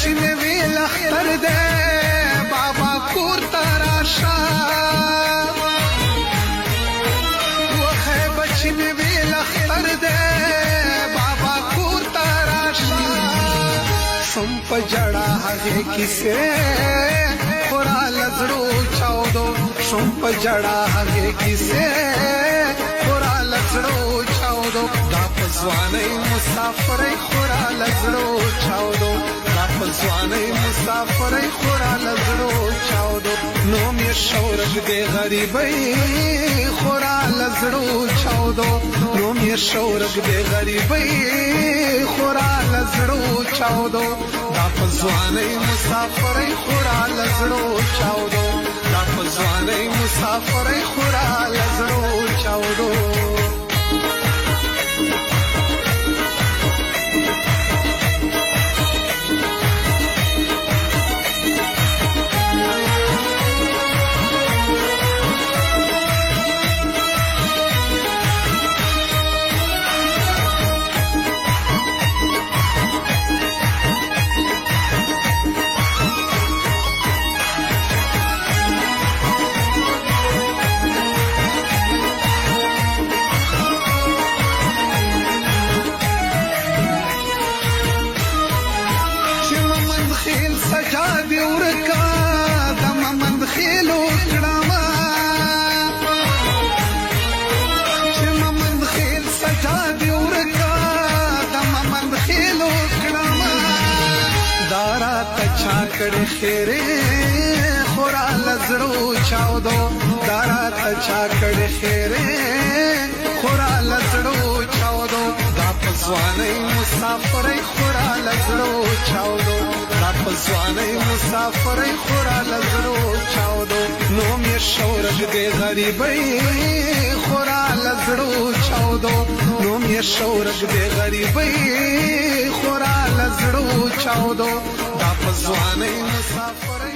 بچی وی لختر دے بابا کور تراشا وخه بچی وی لختر دے بابا کور تراشا شم پجڑا هغه کیسه خورا لزړو چاودو شم پجڑا هغه کیسه خورا لزړو چاودو دا پزوانه مسافرې خورا لزړو چاودو دا پزوانه مسافرې خورا لزړو چاودو نو می شورج دې غریبۍ خورا لزړو چاودو نو می شورج دې غریبۍ خورا لزړو چاودو دا پزوانه مسافرې خورا لزړو چاودو دا پزوانه مسافرې خورا لزړو چاودو سجادي ورکا دم من خیلو کړما چې من خیل سجادي ورکا دم من خیلو کړما دارا تچا کړ خیره خورا لزړو چاودو دارا تچا کړ خیره خورا لزړو چاودو دا پزوانه مسافرې خورا لزړو چاودو دا پزوانه مسافرې خورا لزړو چاودو نو می شورج دې غریبۍ خورا لزړو چاودو نو می شورج دې غریبۍ خورا لزړو چاودو دا پزوانه مسافرې